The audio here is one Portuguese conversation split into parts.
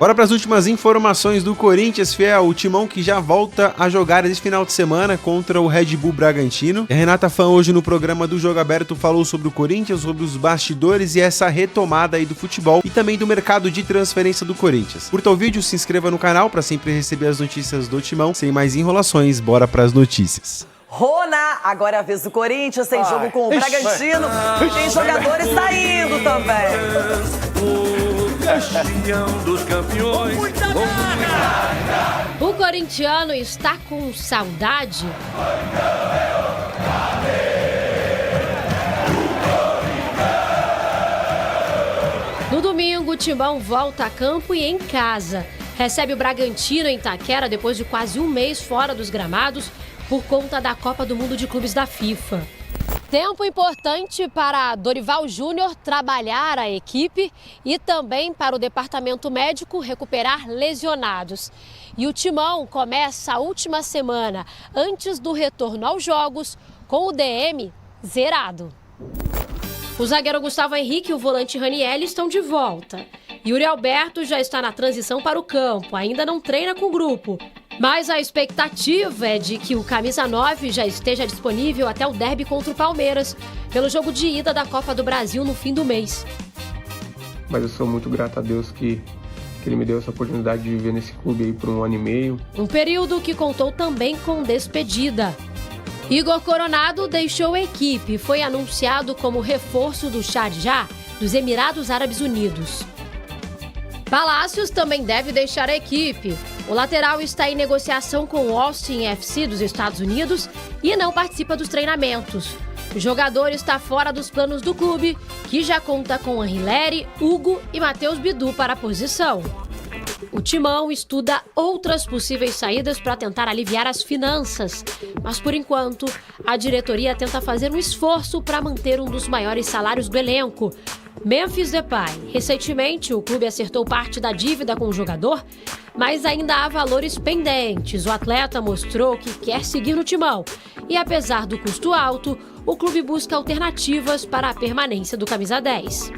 Bora para as últimas informações do Corinthians, Fiel, o timão que já volta a jogar esse final de semana contra o Red Bull Bragantino. A Renata Fã hoje no programa do Jogo Aberto falou sobre o Corinthians, sobre os bastidores e essa retomada aí do futebol e também do mercado de transferência do Corinthians. Curta o vídeo, se inscreva no canal para sempre receber as notícias do timão. Sem mais enrolações, bora para as notícias. Rona, agora é a vez do Corinthians, tem jogo com o Bragantino e tem jogadores saindo também. Dos campeões. O corintiano está com saudade? No domingo, o Timão volta a campo e em casa. Recebe o Bragantino em Itaquera depois de quase um mês fora dos gramados por conta da Copa do Mundo de Clubes da FIFA. Tempo importante para Dorival Júnior trabalhar a equipe e também para o departamento médico recuperar lesionados. E o Timão começa a última semana antes do retorno aos jogos com o DM zerado. O zagueiro Gustavo Henrique e o volante Raniel estão de volta. Yuri Alberto já está na transição para o campo, ainda não treina com o grupo. Mas a expectativa é de que o camisa 9 já esteja disponível até o derby contra o Palmeiras, pelo jogo de ida da Copa do Brasil no fim do mês. Mas eu sou muito grato a Deus que Ele me deu essa oportunidade de viver nesse clube aí por 1 ano e meio. Um período que contou também com despedida. Igor Coronado deixou a equipe e foi anunciado como reforço do Sharjah, dos Emirados Árabes Unidos. Palácios também deve deixar a equipe. O lateral está em negociação com o Austin FC dos Estados Unidos e não participa dos treinamentos. O jogador está fora dos planos do clube, que já conta com Henrileri, Hugo e Matheus Bidu para a posição. O Timão estuda outras possíveis saídas para tentar aliviar as finanças, mas por enquanto a diretoria tenta fazer um esforço para manter um dos maiores salários do elenco. Memphis Depay. Recentemente, o clube acertou parte da dívida com o jogador, mas ainda há valores pendentes. O atleta mostrou que quer seguir no Timão e, apesar do custo alto, o clube busca alternativas para a permanência do camisa 10.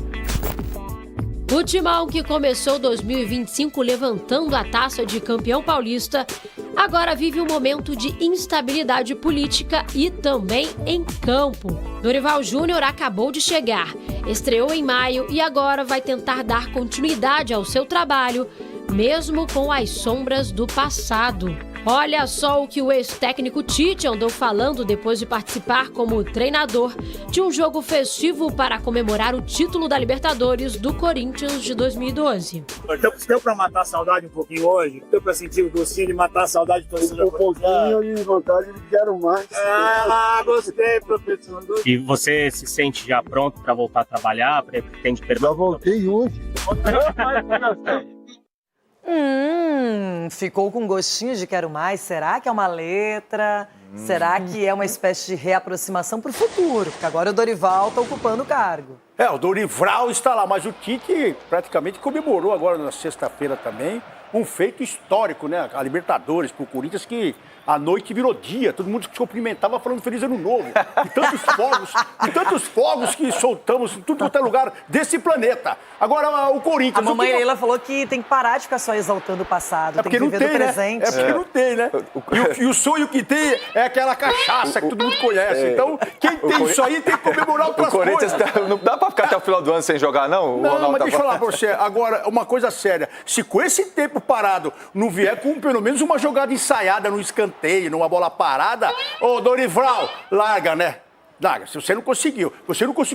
O Timão, que começou 2025 levantando a taça de campeão paulista, agora vive um momento de instabilidade política e também em campo. Dorival Júnior acabou de chegar, estreou em maio e agora vai tentar dar continuidade ao seu trabalho, mesmo com as sombras do passado. Olha só o que o ex-técnico Tite andou falando depois de participar como treinador de um jogo festivo para comemorar o título da Libertadores do Corinthians de 2012. Deu para matar a saudade um pouquinho hoje? Deu para sentir o docinho de matar a saudade do torcedor? Um pouquinho e vontade de quero mais. Gostei, professor. E você se sente já pronto para voltar a trabalhar? Pretende permanecer? Já voltei hoje. Ficou com gostinho de quero mais. Será que é uma letra? Será que é uma espécie de reaproximação para o futuro? Porque agora o Dorival está ocupando o cargo. O Dorival está lá, mas o Tite praticamente comemorou agora na sexta-feira também um feito histórico, né? A Libertadores pro Corinthians, que a noite virou dia, todo mundo se cumprimentava falando Feliz Ano Novo. E tantos fogos que soltamos em tudo quanto é lugar desse planeta. Agora, o Corinthians... A mamãe Leila falou que tem que parar de ficar só exaltando o passado, tem que viver do presente. É porque não tem, né? E o sonho que tem é aquela cachaça que todo mundo conhece. Então, quem tem isso aí tem que comemorar outras coisas. O Corinthians não dá pra ficar até o final do ano sem jogar, não? Não, mas deixa eu falar pra você. Agora, uma coisa séria. Se com esse tempo parado não vier com pelo menos uma jogada ensaiada no escanteio, numa bola parada, ô Dorival, larga, né? Larga, se você não conseguiu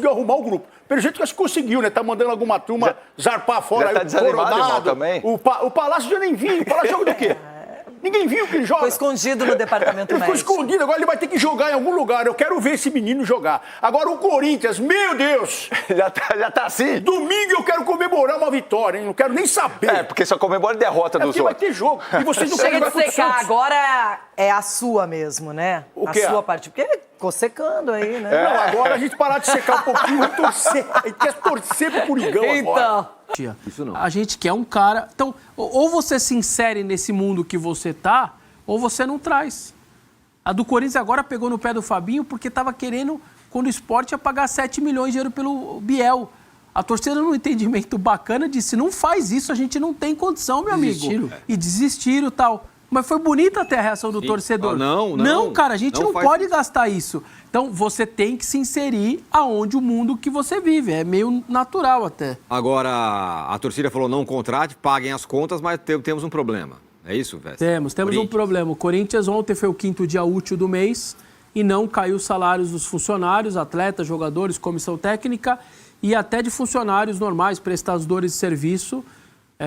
arrumar o grupo. Pelo jeito que você conseguiu, né? Tá mandando alguma turma zarpar fora. Já tá desanimado, irmão, também. O Palácio já nem viu. O Palácio joga do quê? Ninguém viu que ele joga. Ficou escondido no departamento médico. Ele ficou escondido, agora ele vai ter que jogar em algum lugar. Eu quero ver esse menino jogar. Agora o Corinthians, meu Deus! já tá assim? Domingo eu quero comemorar uma vitória, hein? Não quero nem saber. Porque só comemora a derrota dos outros. Vai ter jogo. E vocês não querem Chega jogar de secar, agora é a sua mesmo, né? O quê? A sua parte. Porque ficou secando aí, né? Não, agora a gente parar de secar um pouquinho e torcer. A gente quer torcer pro Coringão agora. Isso não. A gente quer um cara... Então, ou você se insere nesse mundo que você tá, ou você não traz. A do Corinthians agora pegou no pé do Fabinho porque estava querendo, quando o Sport ia pagar 7 milhões de euros pelo Biel. A torcida, num entendimento bacana, disse, não faz isso, a gente não tem condição, meu amigo. E desistiram e tal. Mas foi bonita até a reação do torcedor. Não, cara, a gente não pode gastar isso. Então, você tem que se inserir aonde o mundo que você vive. É meio natural até. Agora, a torcida falou, não contrate, paguem as contas, mas temos um problema. É isso, Vesta? Temos um problema. O Corinthians ontem foi o 5º dia útil do mês e não caiu os salários dos funcionários, atletas, jogadores, comissão técnica e até de funcionários normais, prestadores de serviço.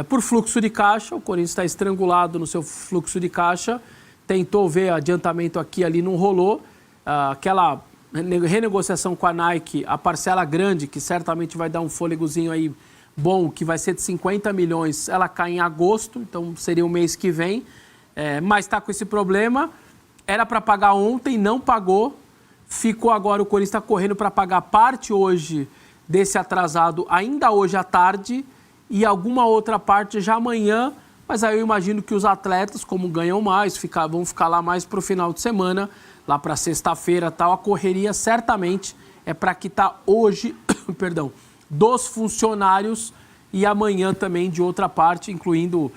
Por fluxo de caixa, o Corinthians está estrangulado no seu fluxo de caixa, tentou ver adiantamento aqui e ali, não rolou. Aquela renegociação com a Nike, a parcela grande, que certamente vai dar um fôlegozinho aí bom, que vai ser de 50 milhões, ela cai em agosto, então seria o mês que vem, mas está com esse problema. Era para pagar ontem, não pagou, ficou agora, o Corinthians está correndo para pagar parte hoje desse atrasado, ainda hoje à tarde, e alguma outra parte já amanhã, mas aí eu imagino que os atletas, como ganham mais, vão ficar lá mais para o final de semana, lá para sexta-feira e tal, a correria certamente é para quitar hoje, perdão, dos funcionários e amanhã também de outra parte, incluindo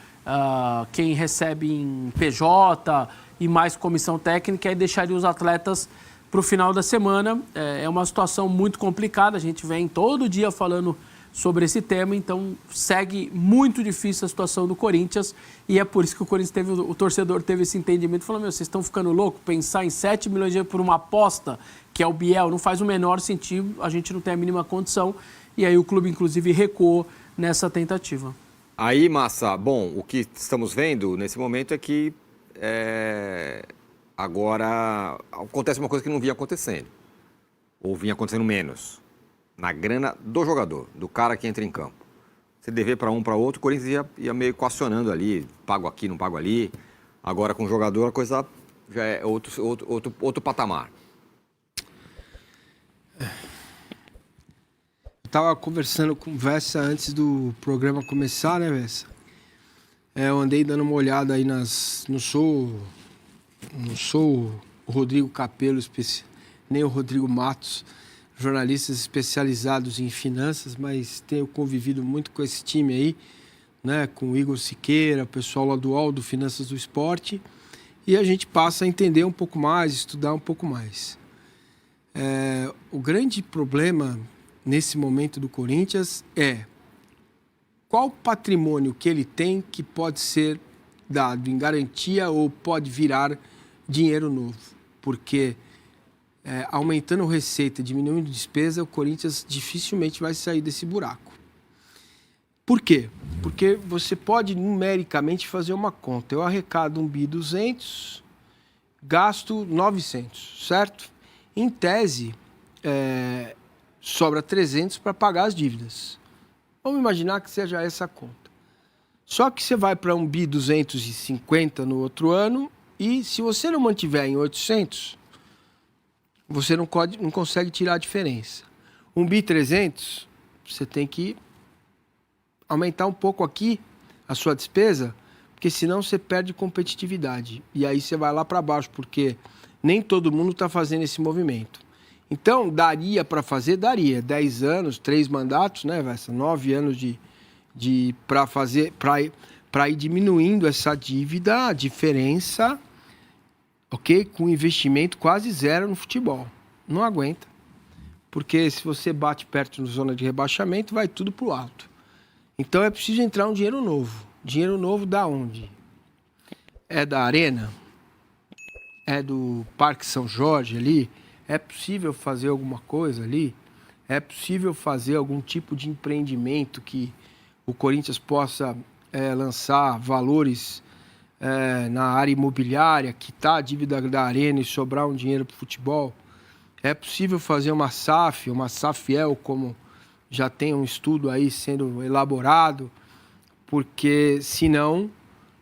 quem recebe em PJ e mais comissão técnica, e deixaria os atletas para o final da semana. É uma situação muito complicada, a gente vem todo dia falando sobre esse tema, então segue muito difícil a situação do Corinthians e é por isso que o torcedor teve esse entendimento, falou, vocês estão ficando loucos, pensar em 7 milhões de euros por uma aposta, que é o Biel, não faz o menor sentido, a gente não tem a mínima condição, e aí o clube inclusive recuou nessa tentativa. Aí, Massa, bom, o que estamos vendo nesse momento é que agora acontece uma coisa que não vinha acontecendo, ou vinha acontecendo menos. Na grana do jogador, do cara que entra em campo. Você dever para um, para outro, o Corinthians ia meio equacionando ali, pago aqui, não pago ali. Agora com o jogador a coisa já é outro patamar. Eu estava conversando com o Vessa antes do programa começar, né, Vessa? Eu andei dando uma olhada aí não sou o Rodrigo Capello, nem o Rodrigo Matos, jornalistas especializados em finanças, mas tenho convivido muito com esse time aí, né, com o Igor Siqueira, o pessoal lá do UOL, do Finanças do Esporte, e a gente passa a entender um pouco mais, estudar um pouco mais. O grande problema nesse momento do Corinthians é qual patrimônio que ele tem que pode ser dado em garantia ou pode virar dinheiro novo, porque aumentando receita, diminuindo despesa, o Corinthians dificilmente vai sair desse buraco. Por quê? Porque você pode numericamente fazer uma conta. Eu arrecado 1.200, gasto 900, certo? Em tese, sobra 300 para pagar as dívidas. Vamos imaginar que seja essa conta. Só que você vai para 1.250 no outro ano e se você não mantiver em 800... você não consegue tirar a diferença. 1.300, você tem que aumentar um pouco aqui a sua despesa, porque senão você perde competitividade. E aí você vai lá para baixo, porque nem todo mundo está fazendo esse movimento. Então, daria para fazer? Daria. 10 anos, 3 mandatos, né, Vessa? 9 anos para ir diminuindo essa dívida, a diferença... ok? Com investimento quase zero no futebol. Não aguenta. Porque se você bate perto da zona de rebaixamento, vai tudo pro alto. Então é preciso entrar um dinheiro novo. Dinheiro novo da onde? É da Arena? É do Parque São Jorge ali? É possível fazer alguma coisa ali? É possível fazer algum tipo de empreendimento que o Corinthians possa lançar valores... na área imobiliária, quitar a dívida da Arena e sobrar um dinheiro para o futebol? É possível fazer uma SAFiel, como já tem um estudo aí sendo elaborado, porque senão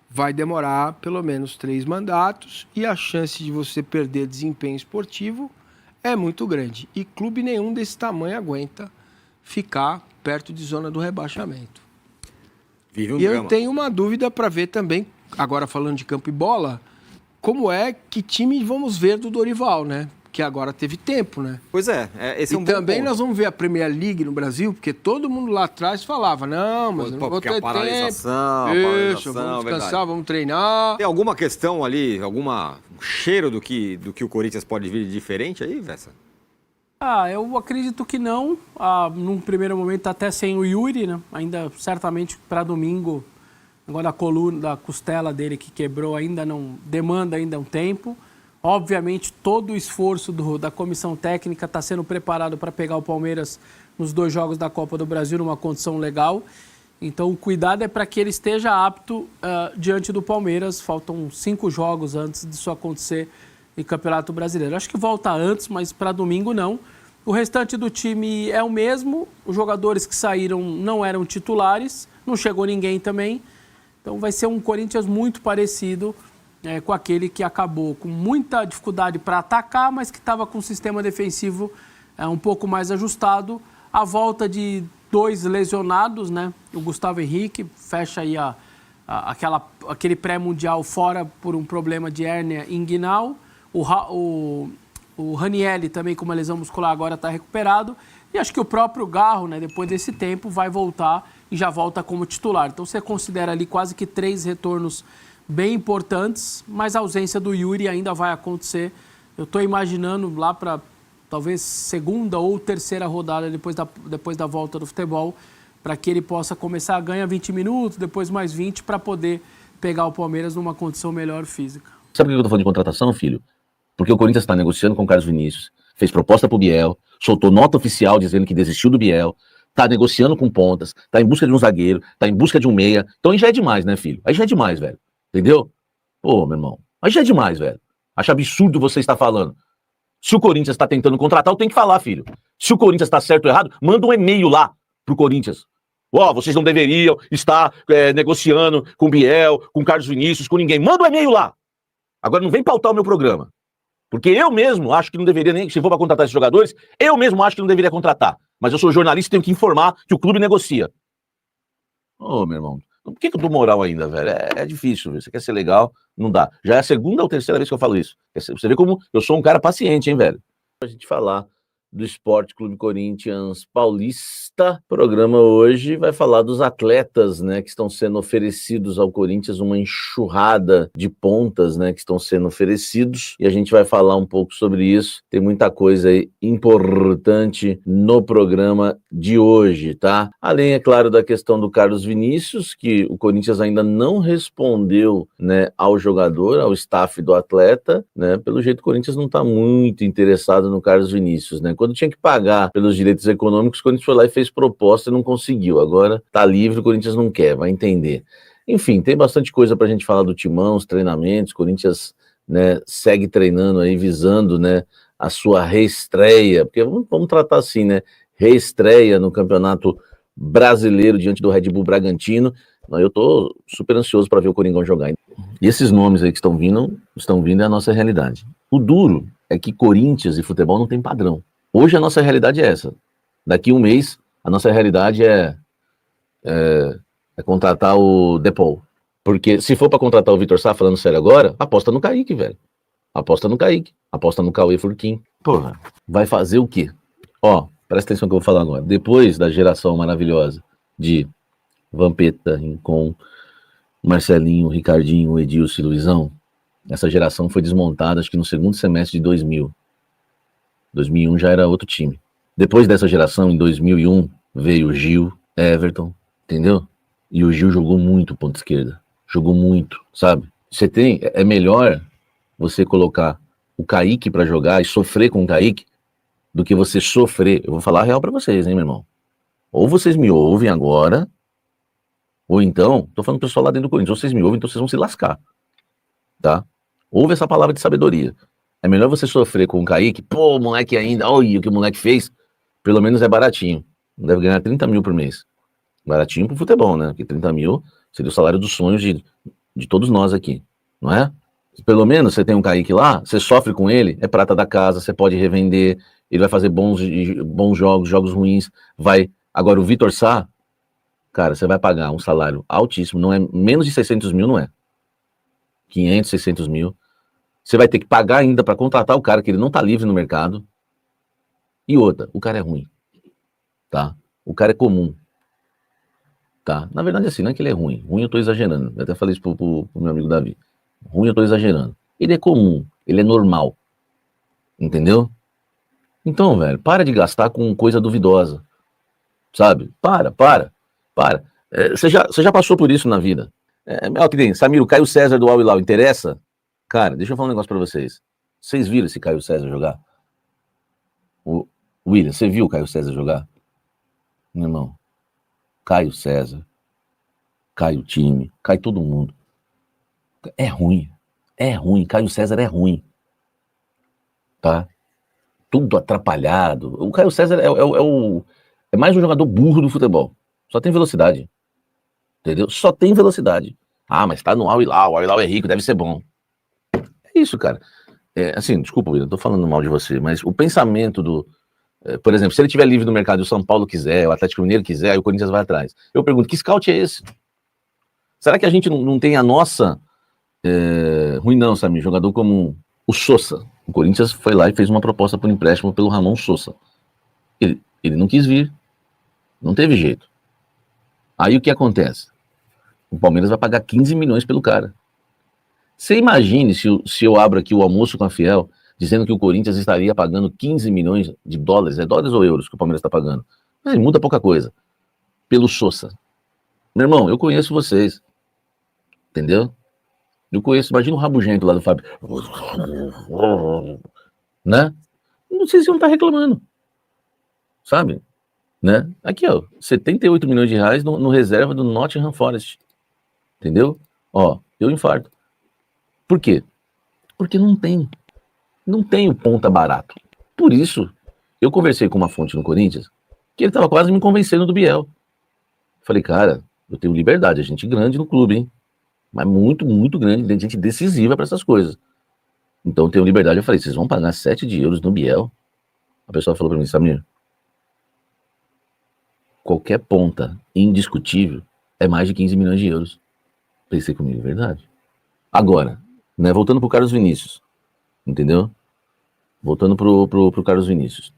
vai demorar pelo menos 3 mandatos e a chance de você perder desempenho esportivo é muito grande. E clube nenhum desse tamanho aguenta ficar perto de zona do rebaixamento. Vive um e drama. Eu tenho uma dúvida para ver também, agora falando de campo e bola, como é, que time vamos ver do Dorival, né? porque agora teve tempo, né? Pois é, esse é um e bom também ponto. nós vamos ver a Premier League no Brasil, porque todo mundo lá atrás falava, não, mas eu não vou ter tempo. Paralisação, vamos descansar, vamos treinar. Tem alguma questão ali, um cheiro do que o Corinthians pode vir de diferente aí, Vessa? Eu acredito que não. Num primeiro momento, até sem o Yuri, né? Ainda certamente para domingo, agora a coluna, da costela dele que quebrou ainda não demanda ainda um tempo. Obviamente, todo o esforço da comissão técnica está sendo preparado para pegar o Palmeiras nos 2 jogos da Copa do Brasil numa condição legal. Então, o cuidado é para que ele esteja apto diante do Palmeiras. Faltam 5 jogos antes disso acontecer em Campeonato Brasileiro. Acho que volta antes, mas para domingo não. O restante do time é o mesmo. Os jogadores que saíram não eram titulares. Não chegou ninguém também. Então, vai ser um Corinthians muito parecido com aquele que acabou com muita dificuldade para atacar, mas que estava com um sistema defensivo um pouco mais ajustado. A volta de 2 lesionados, né? O Gustavo Henrique fecha aí aquele pré-mundial fora por um problema de hérnia inguinal. O Ranieri também com uma lesão muscular agora está recuperado. E acho que o próprio Garro, né, depois desse tempo, vai voltar e já volta como titular. Então você considera ali quase que 3 retornos bem importantes, mas a ausência do Yuri ainda vai acontecer. Eu estou imaginando lá para talvez 2ª ou 3ª rodada depois da volta do futebol, para que ele possa começar a ganhar 20 minutos, depois mais 20, para poder pegar o Palmeiras numa condição melhor física. Sabe por que eu estou falando de contratação, filho? Porque o Corinthians está negociando com o Carlos Vinícius, fez proposta para o Biel, soltou nota oficial dizendo que desistiu do Biel, está negociando com pontas, está em busca de um zagueiro, está em busca de um meia. Então aí já é demais, né, filho? Aí já é demais, velho. Entendeu? Pô, meu irmão, aí já é demais, velho. Acho absurdo você estar falando. Se o Corinthians está tentando contratar, eu tenho que falar, filho. Se o Corinthians está certo ou errado, manda um e-mail lá pro Corinthians. Vocês não deveriam estar negociando com o Biel, com o Carlos Vinícius, com ninguém. Manda um e-mail lá. Agora não vem pautar o meu programa. Porque eu mesmo acho que não deveria nem, se for para contratar esses jogadores, eu mesmo acho que não deveria contratar. Mas eu sou jornalista e tenho que informar que o clube negocia. Meu irmão, por que eu dou moral ainda, velho? É difícil, velho. Você quer ser legal, não dá. Já é a 2ª ou 3ª vez que eu falo isso. Você vê como eu sou um cara paciente, hein, velho? A gente falar do Esporte Clube Corinthians Paulista. O programa hoje vai falar dos atletas, né, que estão sendo oferecidos ao Corinthians, uma enxurrada de pontas, né, que estão sendo oferecidos, e a gente vai falar um pouco sobre isso. Tem muita coisa aí importante no programa de hoje, tá? Além, é claro, da questão do Carlos Vinícius, que o Corinthians ainda não respondeu, né, ao jogador, ao staff do atleta, né? Pelo jeito o Corinthians não está muito interessado no Carlos Vinícius, né? Quando tinha que pagar pelos direitos econômicos, o Corinthians foi lá e fez proposta e não conseguiu. Agora tá livre, o Corinthians não quer, vai entender. Enfim, tem bastante coisa pra gente falar do Timão, os treinamentos. O Corinthians, né, segue treinando aí, visando, né, a sua reestreia, porque vamos tratar assim, né, reestreia no Campeonato Brasileiro diante do Red Bull Bragantino. Eu tô super ansioso para ver o Coringão jogar. E esses nomes aí que estão vindo é a nossa realidade. O duro é que Corinthians e futebol não tem padrão. Hoje a nossa realidade é essa. Daqui um mês, a nossa realidade é contratar o Depol. Porque se for para contratar o Vitor Sá, falando sério agora, aposta no Kaique, velho. Aposta no Kaique. Aposta no Cauê Furquim. Porra, vai fazer o quê? Presta atenção que eu vou falar agora. Depois da geração maravilhosa de Vampeta, Rincon, Marcelinho, Ricardinho, Edilson e Luizão, essa geração foi desmontada, acho que no 2º semestre de 2000. 2001 já era outro time. Depois dessa geração, em 2001, veio Gil, Everton, entendeu? E o Gil jogou muito ponta esquerda. Jogou muito, sabe? É melhor você colocar o Kaique pra jogar e sofrer com o Kaique do que você sofrer. Eu vou falar a real pra vocês, hein, meu irmão? Ou vocês me ouvem agora, ou então, tô falando pro pessoal lá dentro do Corinthians, ou vocês me ouvem, então vocês vão se lascar, tá? Ouve essa palavra de sabedoria. É melhor você sofrer com o Kaique, pô, o moleque ainda, olha o que o moleque fez, pelo menos é baratinho. Não deve ganhar 30 mil por mês. Baratinho pro futebol, né? Porque 30 mil seria o salário dos sonhos de todos nós aqui, não é? Pelo menos você tem um Kaique lá, você sofre com ele, é prata da casa, você pode revender, ele vai fazer bons jogos ruins, vai. Agora o Vitor Sá, cara, você vai pagar um salário altíssimo, não é menos de 600 mil, não é? 500, 600 mil. Você vai ter que pagar ainda para contratar o cara, que ele não tá livre no mercado. E outra, o cara é ruim, tá? O cara é comum, tá? Na verdade, assim, não é que ele é ruim. Ruim eu tô exagerando. Eu até falei isso pro meu amigo Davi. Ruim eu tô exagerando. Ele é comum, ele é normal. Entendeu? Então, velho, para de gastar com coisa duvidosa. Sabe? Para. Você já passou por isso na vida. Ó, que tem, Samir, o Caio César do Al Hilal, interessa? Cara, deixa eu falar um negócio pra vocês. Vocês viram esse Caio César jogar? O William, você viu o Caio César jogar? Meu irmão, Caio César, cai o time, cai todo mundo. É ruim, Caio César é ruim. Tá? Tudo atrapalhado. O Caio César é mais um jogador burro do futebol. Só tem velocidade. Entendeu? Só tem velocidade. Ah, mas tá no Al Hilal, o Al Hilal é rico, deve ser bom. É isso, cara. Assim, desculpa, William, não tô falando mal de você, mas o pensamento por exemplo, se ele estiver livre no mercado e o São Paulo quiser, o Atlético Mineiro quiser, aí o Corinthians vai atrás. Eu pergunto, que scout é esse? Será que a gente não tem a nossa... ruim não, sabe? Jogador como o Sosa. O Corinthians foi lá e fez uma proposta por empréstimo pelo Ramon Sosa. Ele não quis vir. Não teve jeito. Aí o que acontece? O Palmeiras vai pagar 15 milhões pelo cara. Você imagine se eu abro aqui o almoço com a Fiel, dizendo que o Corinthians estaria pagando 15 milhões de dólares, dólares ou euros que o Palmeiras está pagando? Mas muda pouca coisa. Pelo Sosa. Meu irmão, eu conheço vocês. Entendeu? Eu conheço, imagina o rabugento lá do Fábio. Né? Não sei se não tá reclamando. Sabe? Né? Aqui, ó, 78 milhões de reais no reserva do Nottingham Forest. Entendeu? Ó, eu infarto. Por quê? Porque não tem o ponta barato. Por isso, eu conversei com uma fonte no Corinthians, que ele tava quase me convencendo do Biel. Falei, cara, eu tenho liberdade, a gente grande no clube, hein? Mas muito, muito grande, tem gente decisiva para essas coisas. Então eu tenho liberdade. Eu falei, vocês vão pagar 7 de euros no Biel? A pessoa falou para mim, Samir, qualquer ponta indiscutível é mais de 15 milhões de euros. Pensei comigo, verdade. Agora, né, voltando pro Carlos Vinícius, entendeu? Voltando pro Carlos Vinícius.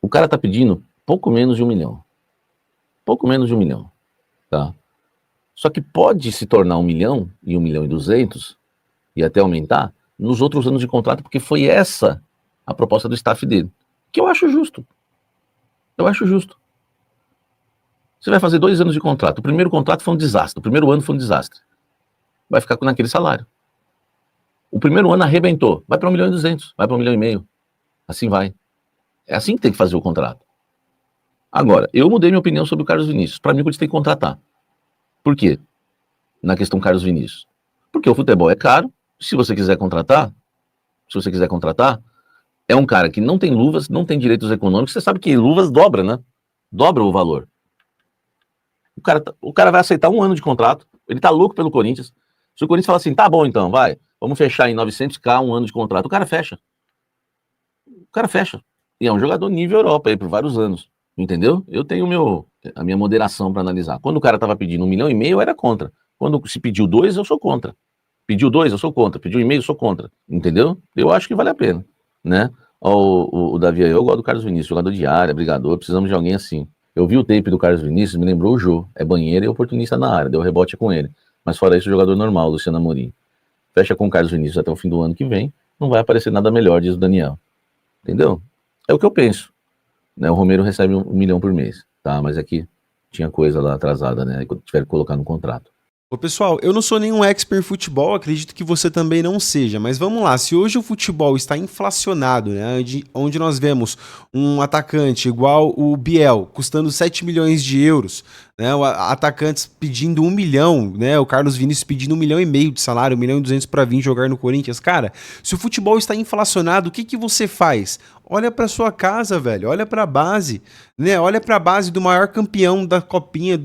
O cara tá pedindo pouco menos de 1 milhão. Pouco menos de 1 milhão, tá? Só que pode se tornar 1 milhão e 1 milhão e 200 e até aumentar nos outros anos de contrato, porque foi essa a proposta do staff dele. Que eu acho justo. Eu acho justo. Você vai fazer 2 anos de contrato. O primeiro contrato foi um desastre. O primeiro ano foi um desastre. Vai ficar naquele salário. O primeiro ano arrebentou. Vai para 1 milhão e 200. Vai para 1 milhão e meio. Assim vai. É assim que tem que fazer o contrato. Agora, eu mudei minha opinião sobre o Carlos Vinícius. Para mim, o Corinthians tem que contratar. Por quê? Na questão Carlos Vinícius. Porque o futebol é caro. Se você quiser contratar, é um cara que não tem luvas, não tem direitos econômicos. Você sabe que luvas dobra, né? Dobra o valor. O cara vai aceitar 1 ano de contrato. Ele tá louco pelo Corinthians. Se o Corinthians falar assim, tá bom então, vai, vamos fechar em 900k 1 ano de contrato, o cara fecha. E é um jogador nível Europa aí por vários anos. Entendeu? Eu tenho a minha moderação para analisar. Quando o cara tava pedindo 1,5 milhão, eu era contra. Quando se pediu 2, eu sou contra. Pediu 2, eu sou contra. Pediu 1,5, eu sou contra. Entendeu? Eu acho que vale a pena, né? O Davi, eu gosto do Carlos Vinícius, jogador de área, brigador, precisamos de alguém assim. Eu vi o tape do Carlos Vinícius, me lembrou o Jô. É banheiro e oportunista na área, deu rebote com ele. Mas fora isso, jogador normal, Luciano Amorim. Fecha com o Carlos Vinícius até o fim do ano que vem, não vai aparecer nada melhor, diz o Daniel. Entendeu? É o que eu penso. Né? O Romero recebe 1 milhão por mês, tá? Mas aqui tinha coisa lá atrasada, né? Tiveram que colocar no contrato. Ô pessoal, eu não sou nenhum expert em futebol, acredito que você também não seja, mas vamos lá, se hoje o futebol está inflacionado, né, onde nós vemos um atacante igual o Biel, custando 7 milhões de euros, né, atacantes pedindo 1 milhão, né, o Carlos Vinícius pedindo 1,5 milhão de salário, 1,2 milhão para vir jogar no Corinthians, cara, se o futebol está inflacionado, o que você faz? Olha pra sua casa, velho, olha pra base, né, olha pra base do maior campeão da copinha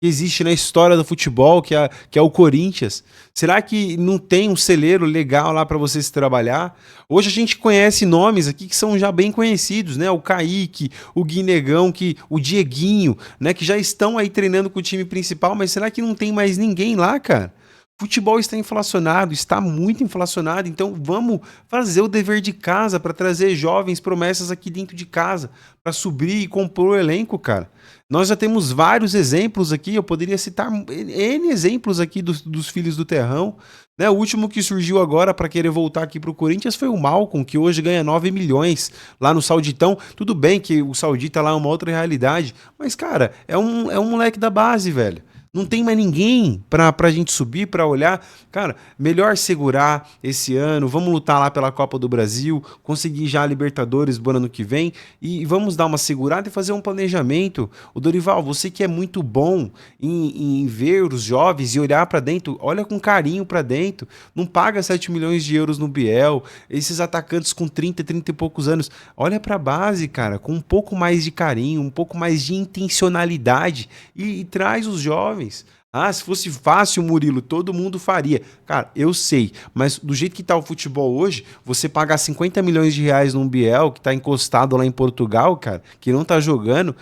que existe na história do futebol, que é o Corinthians. Será que não tem um celeiro legal lá para você se trabalhar? Hoje a gente conhece nomes aqui que são já bem conhecidos, né? O Kaique, o Guinegão, o Dieguinho, né? Que já estão aí treinando com o time principal, mas será que não tem mais ninguém lá, cara? Futebol está inflacionado, está muito inflacionado, então vamos fazer o dever de casa para trazer jovens promessas aqui dentro de casa, para subir e compor o elenco, cara. Nós já temos vários exemplos aqui, eu poderia citar N exemplos aqui dos filhos do Terrão, né? O último que surgiu agora para querer voltar aqui para o Corinthians foi o Malcom, que hoje ganha 9 milhões lá no Sauditão. Tudo bem que o Saudita lá é uma outra realidade, mas, cara, é um moleque da base, velho. Não tem mais ninguém pra gente subir, pra olhar. Cara, melhor segurar esse ano, vamos lutar lá pela Copa do Brasil, conseguir já a Libertadores do ano que vem e vamos dar uma segurada e fazer um planejamento. O Dorival, você que é muito bom em ver os jovens e olhar pra dentro, olha com carinho pra dentro, não paga 7 milhões de euros no Biel, esses atacantes com 30 e poucos anos, olha pra base, cara, com um pouco mais de carinho, um pouco mais de intencionalidade e traz os jovens. Ah, se fosse fácil, Murilo, todo mundo faria. Cara, eu sei, mas do jeito que tá o futebol hoje, você pagar 50 milhões de reais num Biel que tá encostado lá em Portugal, cara, que não tá jogando,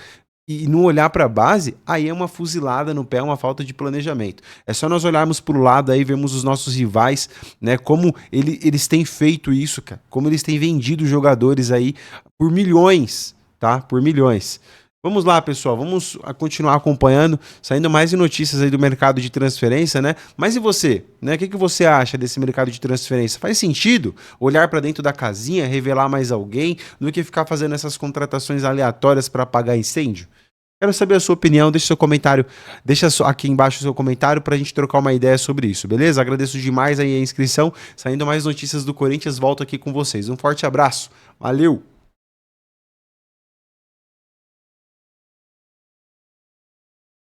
e não olhar pra base, aí é uma fuzilada no pé, é uma falta de planejamento. É só nós olharmos pro lado aí, vemos os nossos rivais, né, como eles têm feito isso, cara, como eles têm vendido jogadores aí por milhões, tá? Por milhões. Vamos lá, pessoal, vamos continuar acompanhando, saindo mais notícias aí do mercado de transferência, né? Mas e você, né? O que você acha desse mercado de transferência? Faz sentido olhar para dentro da casinha, revelar mais alguém, do que ficar fazendo essas contratações aleatórias para apagar incêndio? Quero saber a sua opinião, deixa seu comentário, deixa aqui embaixo o seu comentário pra gente trocar uma ideia sobre isso, beleza? Agradeço demais aí a inscrição, saindo mais notícias do Corinthians, volto aqui com vocês. Um forte abraço, valeu!